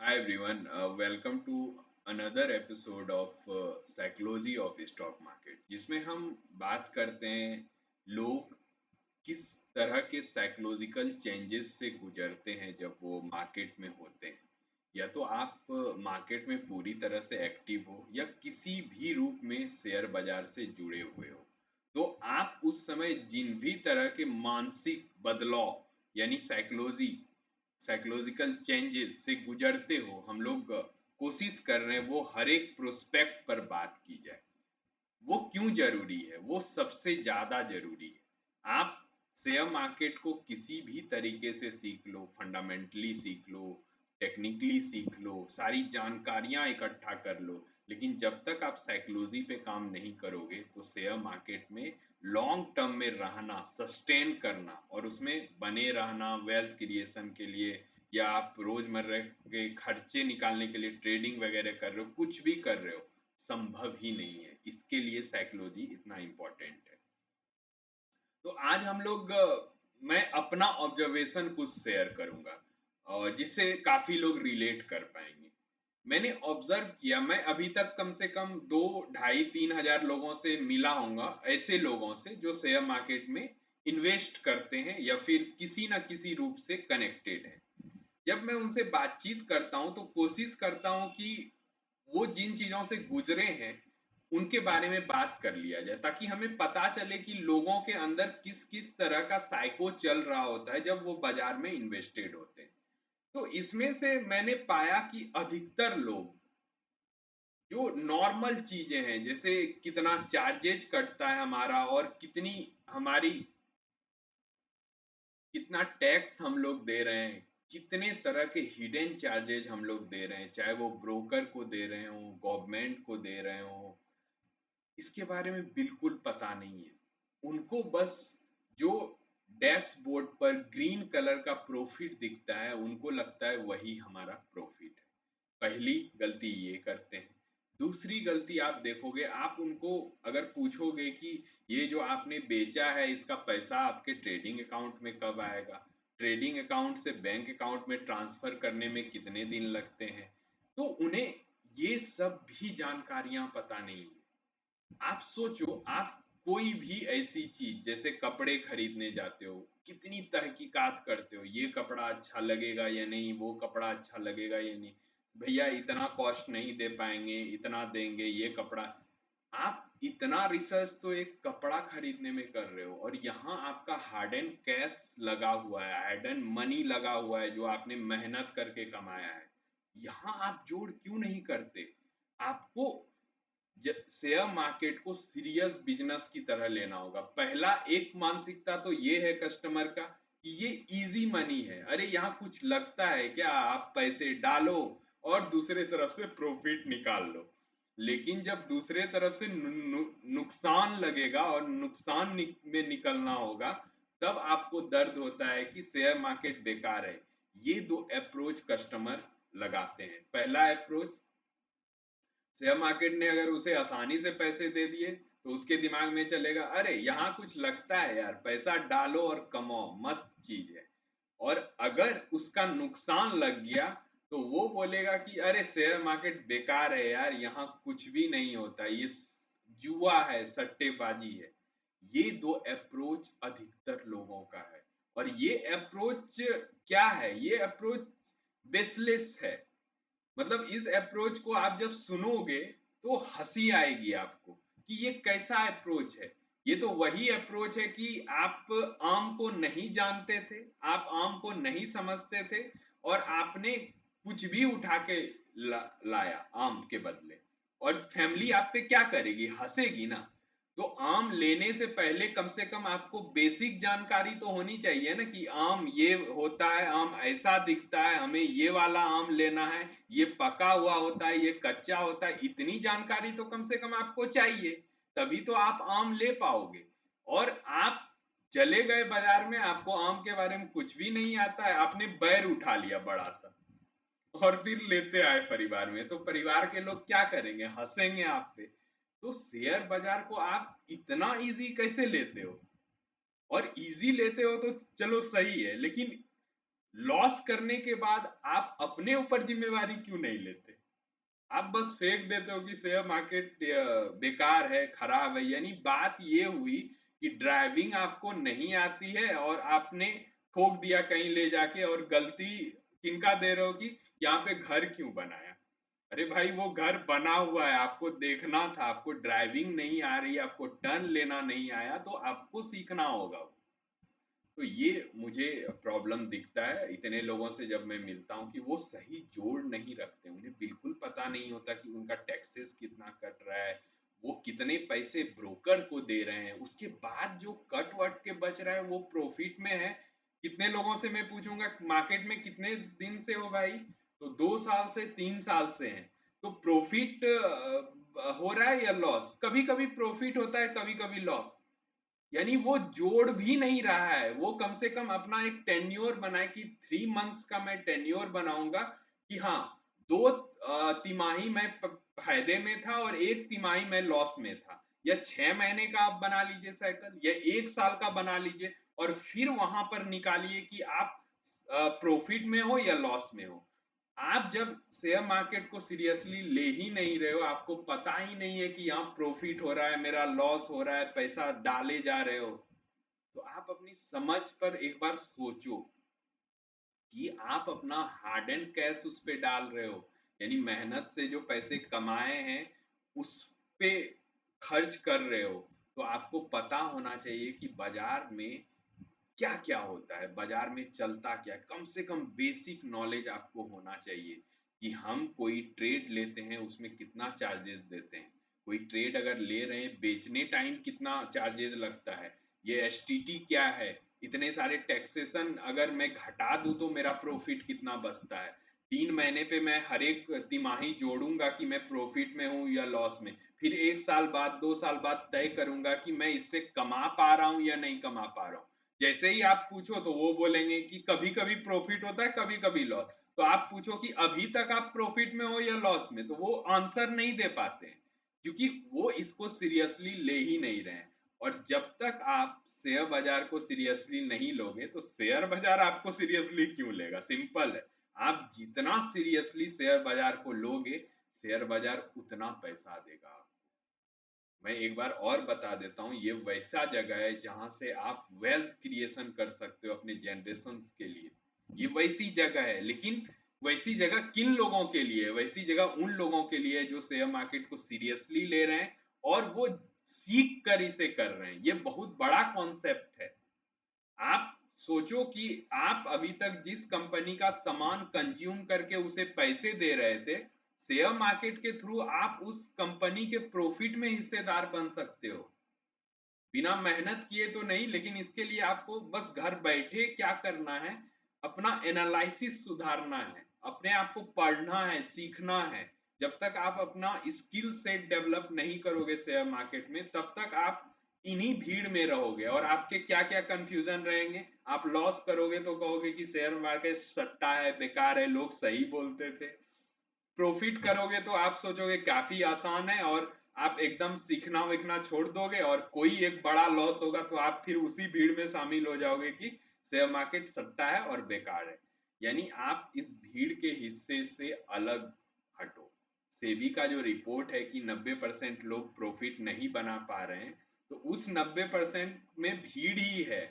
Hi everyone, welcome to another episode of Psychology of Stock Market जिसमें हम बात करते हैं लोग किस तरह के साइकोलॉजिकल चेंजेस से गुजरते हैं जब वो मार्केट में होते हैं। या तो आप मार्केट में पूरी तरह से एक्टिव हो या किसी भी रूप में शेयर बाजार से जुड़े हुए हो, तो आप उस समय जिन भी तरह के मानसिक बदलाव यानी साइकोलॉजिकल चेंजेस से गुजरते हो, हम लोग कोशिश कर रहे हैं वो हर एक प्रोस्पेक्ट पर बात की जाए। वो क्यों ज़रूरी है? वो सबसे ज़्यादा ज़रूरी है। आप शेयर मार्केट को किसी भी तरीके से सीख लो, फंडामेंटली सीख लो, टेक्निकली सीख लो, सारी जानकारियाँ इकट्ठा कर लो, लेकिन जब तक आप साइकोलॉजी पे काम नहीं करोगे, तो शेयर मार्केट में लॉन्ग टर्म में रहना, सस्टेन करना और उसमें बने रहना वेल्थ क्रिएशन के लिए या आप रोज़मर्रा के खर्चे निकालने के लिए ट्रेडिंग वगैरह कर रहे हो, कुछ भी कर रहे हो, संभव ही नहीं है। इसके लिए साइकोलॉजी इतना इम्पोर्टेंट है। तो आज हम लोग मैं अपना ऑब्जर्वेशन कुछ शेयर करूँगा और जिससे काफ़ी लोग रिलेट कर पाएँगे। मैंने ऑब्ज़र्व किया, मैं अभी तक कम से कम 2 ढाई 3 हज़ार लोगों से मिला होऊँगा, ऐसे लोगों से जो शेयर मार्केट में इन्वेस्ट करते हैं या फिर किसी न किसी रूप से कनेक्टेड हैं। जब मैं उनसे बातचीत करता हूँ, तो कोशिश करता हूँ कि वो जिन चीज़ों से गुज़रे हैं, उनके बारे में बात कर लिया जाए, ताकि हमें पता चले कि लोगों के अंदर किस-किस तरह का साइको चल रहा होता है, जब वो बाज़ार में इन्वेस्टेड होते हैं। तो इसमें से मैंने पाया कि अधिकतर लोग जो नॉर्मल चीज़ें हैं, जैसे कितना चार्जेज़ कटता है हमारा और हमारी कितना टैक्स हम लोग दे रहे हैं, कितने तरह के हिडन चार्जेज़ हम लोग दे रहे हैं, चाहे वो ब्रोकर को दे रहे हों, गवर्नमेंट को दे रहे हों, इसके बारे में बिल्कुल पता नहीं है। उनको बस जो डैशबोर्ड पर ग्रीन कलर का प्रॉफ़िट दिखता है, उनको लगता है वही हमारा प्रॉफ़िट है। पहली गलती ये करते हैं। दूसरी गलती आप देखोगे, आप उनको अगर पूछोगे कि ये जो आपने बेचा है, इसका पैसा आपके ट्रेडिंग अकाउंट में कब आएगा? ट्रेडिंग अकाउंट से बैंक अकाउंट में ट्रांसफ़र करने में कितने दिन लगते हैं? तो उन्हें ये सब भी जानकारियाँ पता नहीं है। आप सोचो, आप कोई भी ऐसी चीज़ जैसे कपड़े खरीदने जाते हो, कितनी तहकीकात करते हो, ये कपड़ा अच्छा लगेगा या नहीं, वो कपड़ा अच्छा लगेगा या नहीं, भैया इतना कॉस्ट नहीं दे पाएँगे, इतना देंगे ये कपड़ा। आप इतना रिसर्च तो एक कपड़ा खरीदने में कर रहे हो और यहाँ आपका हार्ड एंड कैश लगा हुआ है, हार्ड एंड मनी लगा हुआ है जो आपने मेहनत करके कमाया है। यहाँ आप जोड़ क्यों नहीं करते? आपको शेयर मार्केट को सीरियस बिजनेस की तरह लेना होगा। पहला एक मानसिकता तो ये है कस्टमर का कि ये इजी मनी है। अरे यहाँ कुछ लगता है क्या? आप पैसे डालो और दूसरे तरफ से प्रॉफिट निकाल लो। लेकिन जब दूसरे तरफ से नुकसान लगेगा और में निकलना होगा, तब आपको दर्द होता है कि शेयर मार्केट बेकार है। ये दो अप्रोच कस्टमर लगाते हैं। पहला अप्रोच, शेयर मार्केट ने अगर उसे आसानी से पैसे दे दिए, तो उसके दिमाग में चलेगा, अरे यहाँ कुछ लगता है यार, पैसा डालो और कमाओ, मस्त चीज है। और अगर उसका नुकसान लग गया, तो वो बोलेगा कि अरे शेयर मार्केट बेकार है यार, यहाँ कुछ भी नहीं होता, ये जुआ है, सट्टेबाजी है। ये दो अप्रोच अधिकतर लोगों का है। और ये अप्रोच क्या है? ये अप्रोच बेसलेस है। मतलब इस अप्रोच को आप जब सुनोगे, तो हंसी आएगी आपको कि ये कैसा अप्रोच है। ये तो वही अप्रोच है कि आप आम को नहीं जानते थे, आप आम को नहीं समझते थे और आपने कुछ भी उठा के लाया आम के बदले, और फैमिली आप पे क्या करेगी? हंसेगी ना। तो आम लेने से पहले कम से कम आपको बेसिक जानकारी तो होनी चाहिए ना कि आम ये होता है, आम ऐसा दिखता है, हमें ये वाला आम लेना है, ये पका हुआ होता है, ये कच्चा होता है। इतनी जानकारी तो कम से कम आपको चाहिए, तभी तो आप आम ले पाओगे। और आप चले गए बाजार में, आपको आम के बारे में कुछ भी नहीं आता है, आपने बैर उठा लिया बड़ा सा और फिर लेते आए परिवार में, तो परिवार के लोग क्या करेंगे? हंसेंगे आप पे। तो शेयर बाजार को आप इतना इजी कैसे लेते हो? और इजी लेते हो तो चलो सही है, लेकिन लॉस करने के बाद आप अपने ऊपर जिम्मेवारी क्यों नहीं लेते? आप बस फेंक देते हो कि शेयर मार्केट बेकार है, खराब है। यानी बात ये हुई कि ड्राइविंग आपको नहीं आती है और आपने ठोक दिया कहीं ले जाके, और गलती किनका दे रहे हो कि यहाँ पे घर क्यों बनाया? अरे भाई, वो घर बना हुआ है, आपको देखना था। आपको ड्राइविंग नहीं आ रही, आपको टर्न लेना नहीं आया, तो आपको सीखना होगा। तो ये मुझे प्रॉब्लम दिखता है इतने लोगों से जब मैं मिलता हूँ कि वो सही जोड़ नहीं रखते। उन्हें बिल्कुल पता नहीं होता कि उनका टैक्सेस कितना कट रहा है, वो कितने पैसे ब्रोकर को दे रहे हैं, उसके बाद जो कट वट के बच रहा है वो प्रॉफिट में है। कितने लोगों से मैं पूछूंगा मार्केट में कितने दिन से हो भाई, तो 2 साल से 3 साल से हैं। तो प्रॉफिट हो रहा है या लॉस? कभी कभी प्रॉफिट होता है, कभी कभी लॉस। यानी वो जोड़ भी नहीं रहा है। वो कम से कम अपना एक टेन्योर बनाए कि 3 मंथ्स का मैं टेन्योर बनाऊंगा कि हाँ, 2 तिमाही मैं फायदे में था और 1 तिमाही मैं लॉस में था। या 6 महीने का आप बना लीजिए साइकिल, या 1 साल का बना लीजिए, और फिर वहां पर निकालिए कि आप प्रॉफिट में हो या लॉस में हो। आप जब शेयर मार्केट को सीरियसली ले ही नहीं रहे हो, आपको पता ही नहीं है कि यहाँ प्रॉफिट हो रहा है, मेरा लॉस हो रहा है, पैसा डाले जा रहे हो, तो आप अपनी समझ पर एक बार सोचो कि आप अपना हार्ड एंड कैश उस पे डाल रहे हो, यानी मेहनत से जो पैसे कमाए हैं उस पे खर्च कर रहे हो। तो आपको पता होना चाहिए कि बाजार में क्या क्या होता है, बाजार में चलता क्या है। कम से कम बेसिक नॉलेज आपको होना चाहिए कि हम कोई ट्रेड लेते हैं उसमें कितना चार्जेस देते हैं, कोई ट्रेड अगर ले रहे हैं बेचने टाइम कितना चार्जेस लगता है, ये एसटीटी क्या है, इतने सारे टैक्सेशन अगर मैं घटा दूं तो मेरा प्रॉफिट कितना बचता है। 3 महीने पे मैं हर एक तिमाही जोड़ूंगा कि मैं प्रॉफिट में हूं या लॉस में, फिर 1 साल बाद 2 साल बाद तय करूंगा कि मैं इससे कमा पा रहा हूं या नहीं कमा पा रहा हूं। जैसे ही आप पूछो तो वो बोलेंगे कि कभी कभी प्रॉफिट होता है, कभी कभी लॉस। तो आप पूछो कि अभी तक आप प्रॉफिट में हो या लॉस में, तो वो आंसर नहीं दे पाते हैं, क्योंकि वो इसको सीरियसली ले ही नहीं रहे हैं। और जब तक आप शेयर बाजार को सीरियसली नहीं लोगे तो शेयर बाजार आपको सीरियसली क्यों लेगा? सिंपल है। आप जितना सीरियसली शेयर बाजार को लोगे, शेयर बाजार उतना पैसा देगा आपको। मैं एक बार और बता देता हूँ, ये वैसा जगह है जहां से आप वेल्थ क्रिएशन कर सकते हो अपने जनरेशंस के लिए। ये वैसी जगह है, लेकिन वैसी जगह किन लोगों के लिए है? वैसी जगह उन लोगों के लिए है जो शेयर मार्केट को सीरियसली ले रहे हैं और वो सीख कर इसे कर रहे हैं। ये बहुत बड़ा कॉन्सेप्ट है। आप सोचो कि आप अभी तक जिस कंपनी का सामान कंज्यूम करके उसे पैसे दे रहे थे, शेयर मार्केट के थ्रू आप उस कंपनी के प्रॉफिट में हिस्सेदार बन सकते हो। बिना मेहनत किए तो नहीं, लेकिन इसके लिए आपको बस घर बैठे क्या करना है, अपना एनालिसिस सुधारना है, अपने आप को पढ़ना है, सीखना है। जब तक आप अपना स्किल सेट डेवलप नहीं करोगे शेयर मार्केट में, तब तक आप इन्हीं भीड़ में रहोगे। और आपके क्या क्या कंफ्यूजन रहेंगे, आप लॉस करोगे तो कहोगे कि शेयर मार्केट सट्टा है, बेकार है, लोग सही बोलते थे। प्रॉफिट करोगे तो आप सोचोगे काफी आसान है, और आप एकदम सीखना वीखना छोड़ दोगे, और कोई एक बड़ा लॉस होगा तो आप फिर उसी भीड़ में शामिल हो जाओगे कि शेयर मार्केट सट्टा है और बेकार है। यानी आप इस भीड़ के हिस्से से अलग हटो। सेबी का जो रिपोर्ट है कि 90% लोग प्रॉफिट नहीं बना पा रहे हैं, तो उस 90% में भीड़ ही है।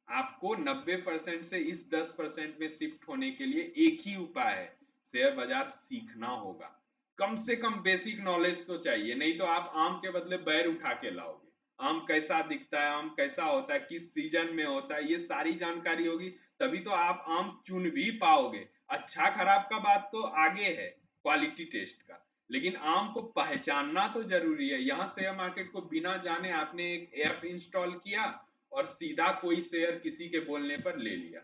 आपको 90% से इस 10% में शिफ्ट होने के लिए एक ही उपाय है, शेयर बाजार सीखना होगा। कम से कम बेसिक नॉलेज तो चाहिए, नहीं तो आप आम के बदले बैर उठा के लाओगे। आम कैसा दिखता है, आम कैसा होता है, किस सीजन में होता है, ये सारी जानकारी होगी तभी तो आप आम चुन भी पाओगे। अच्छा खराब का बात तो आगे है, क्वालिटी टेस्ट का, लेकिन आम को पहचानना तो जरूरी है। यहाँ शेयर मार्केट को बिना जाने आपने एक ऐप इंस्टॉल किया और सीधा कोई शेयर किसी के बोलने पर ले लिया,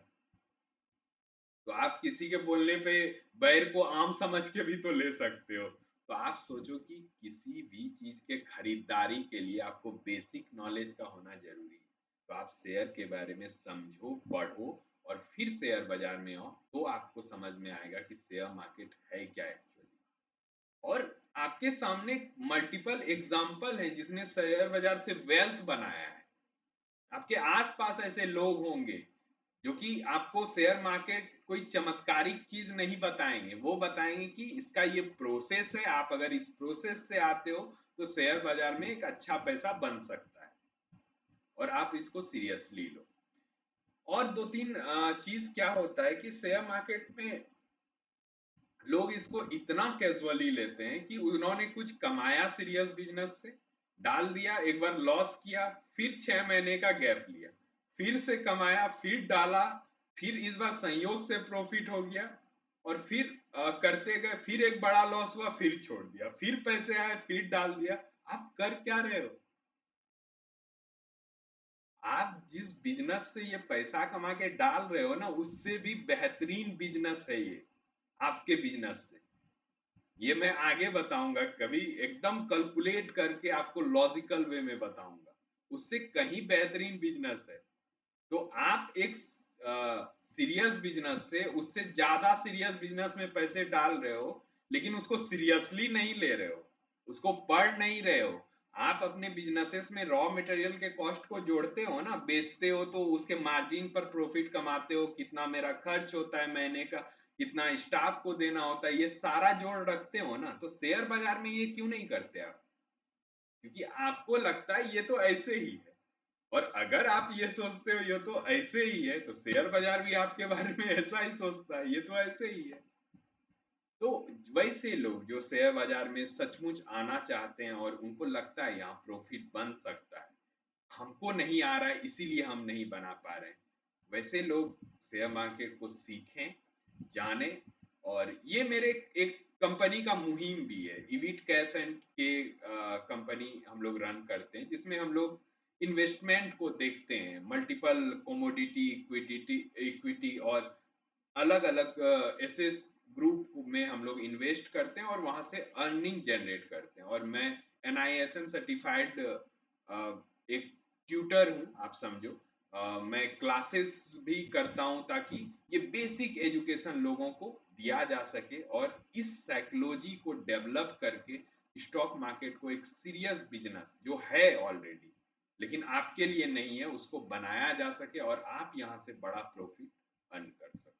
तो आप किसी के बोलने पे बैर को आम समझ के भी तो ले सकते हो। तो आप सोचो कि किसी भी चीज के खरीदारी के लिए आपको बेसिक नॉलेज का होना जरूरी है। तो आप शेयर के बारे में समझो, पढ़ो, और फिर शेयर बाजार में आओ, तो आपको समझ में आएगा कि शेयर मार्केट है क्या एक्चुअली। और आपके सामने मल्टीपल एग्जाम्पल है जिसने शेयर बाजार से वेल्थ बनाया है। आपके आसपास ऐसे लोग होंगे जो कि आपको शेयर मार्केट कोई चमत्कारिक चीज नहीं बताएंगे, वो बताएंगे कि इसका ये प्रोसेस है, आप अगर इस प्रोसेस से आते हो तो शेयर बाजार में एक अच्छा पैसा बन सकता है और आप इसको सीरियसली लो। और दो तीन चीज क्या होता है कि शेयर मार्केट में लोग इसको इतना कैजुअली लेते हैं कि उन्होंने कुछ कमाया सीरियस बिजनेस से, डाल दिया, एक बार लॉस किया, फिर 6 महीने का गैप लिया, फिर से कमाया, फिर डाला, फिर इस बार संयोग से प्रॉफिट हो गया, और फिर करते गए, फिर एक बड़ा लॉस हुआ, फिर छोड़ दिया, फिर पैसे आए, फिर डाल दिया। आप कर क्या रहे हो? आप जिस बिजनेस से ये पैसा कमा के डाल रहे हो ना, उससे भी बेहतरीन बिजनेस है ये आपके बिजनेस से। ये मैं आगे बताऊंगा, कभी एकदम कैलकुलेट करके आपको लॉजिकल वे में बताऊंगा, उससे कहीं बेहतरीन बिजनेस है। तो आप एक सीरियस बिजनेस से उससे ज्यादा सीरियस बिजनेस में पैसे डाल रहे हो, लेकिन उसको सीरियसली नहीं ले रहे हो, उसको पढ़ नहीं रहे हो। आप अपने बिजनेसेस में रॉ मटेरियल के कॉस्ट को जोड़ते हो ना, बेचते हो तो उसके मार्जिन पर प्रॉफिट कमाते हो, कितना मेरा खर्च होता है महीने का, कितना स्टाफ को देना होता है, ये सारा जोड़ रखते हो ना। तो शेयर बाजार में ये क्यों नहीं करते आप? क्योंकि आपको लगता है ये तो ऐसे ही है, और अगर आप ये सोचते हो ये तो ऐसे ही है, तो शेयर बाजार भी आपके बारे में ऐसा ही सोचता है, ये तो ऐसे ही है। तो वैसे लोग जो शेयर बाजार में सचमुच आना चाहते हैं और उनको लगता है यहाँ प्रॉफिट बन सकता है, हमको नहीं आ रहा है इसीलिए हम नहीं बना पा रहे हैं, वैसे लोग शेयर मार्केट को सीखें, जाने। और ये मेरे एक कंपनी का मुहिम भी है, इविट कैश एंड के कंपनी हम लोग रन करते हैं, जिसमें हम लोग इन्वेस्टमेंट को देखते हैं, मल्टीपल कोमोडिटी, इक्विटी इक्विटी और अलग अलग एसेस ग्रुप में हम लोग इन्वेस्ट करते हैं और वहां से अर्निंग जनरेट करते हैं। और मैं NISM सर्टिफाइड एक ट्यूटर हूँ, आप समझो। मैं क्लासेस भी करता हूँ ताकि ये बेसिक एजुकेशन लोगों को दिया जा सके, और इस साइकोलॉजी को डेवलप करके स्टॉक मार्केट को एक सीरियस बिजनेस जो है ऑलरेडी, लेकिन आपके लिए नहीं है, उसको बनाया जा सके और आप यहाँ से बड़ा प्रॉफिट अर्न कर सको।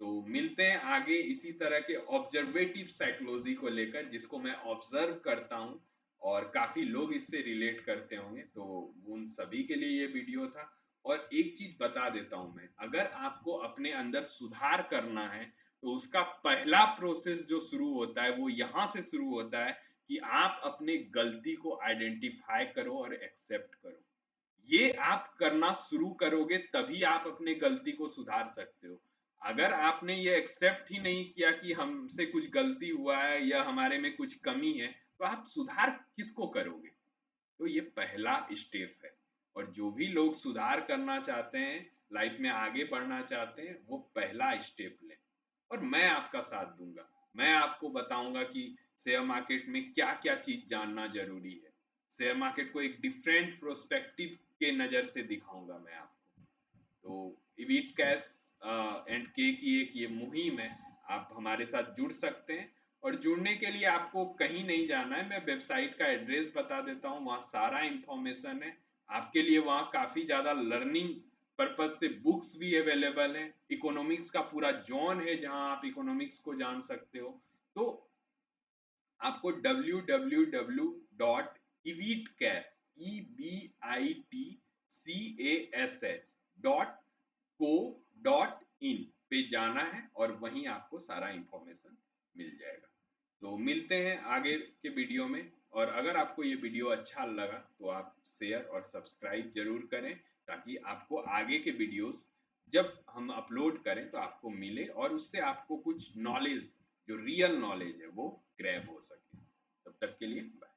तो मिलते हैं आगे इसी तरह के ऑब्जर्वेटिव साइकोलॉजी को लेकर, जिसको मैं ऑब्जर्व करता हूँ और काफी लोग इससे रिलेट करते होंगे, तो उन सभी के लिए ये वीडियो था। और एक चीज बता देता हूं मैं, अगर आपको अपने अंदर सुधार करना है तो उसका पहला प्रोसेस जो शुरू होता है वो यहाँ से शुरू होता है कि आप अपने गलती को आइडेंटिफाई करो और एक्सेप्ट करो। ये आप करना शुरू करोगे तभी आप अपने गलती को सुधार सकते हो। अगर आपने ये एक्सेप्ट ही नहीं किया कि हमसे कुछ गलती हुआ है या हमारे में कुछ कमी है, तो आप सुधार किसको करोगे? तो ये पहला स्टेप है। और जो भी लोग सुधार करना चाहते हैं, लाइफ में आगे बढ़ना चाहते हैं, वो पहला स्टेप लें, और मैं आपका साथ दूंगा। मैं आपको बताऊंगा कि शेयर मार्केट में क्या क्या चीज जानना जरूरी है, शेयर मार्केट को एक डिफरेंट प्रोस्पेक्टिव के नजर से दिखाऊंगा मैं आपको। तो इविट कैश एंड के की एक ये मुहिम है, आप हमारे साथ जुड़ सकते हैं। और जुड़ने के लिए आपको कहीं नहीं जाना है, मैं वेबसाइट का एड्रेस बता देता हूँ, वहाँ सारा इंफॉर्मेशन है आपके लिए। वहाँ काफी ज्यादा लर्निंग पर्पज से बुक्स भी अवेलेबल हैं, इकोनॉमिक्स का पूरा जोन है जहाँ आप इकोनॉमिक्स को जान सकते हो। तो आपको www.evitcash पे जाना है और वहीं आपको सारा इंफॉर्मेशन मिल जाएगा। तो मिलते हैं आगे के वीडियो में। और अगर आपको ये वीडियो अच्छा लगा तो आप शेयर और सब्सक्राइब जरूर करें, ताकि आपको आगे के वीडियोस जब हम अपलोड करें तो आपको मिले और उससे आपको कुछ नॉलेज, जो रियल नॉलेज है, वो ग्रैब हो सके। तब तक के लिए बाय।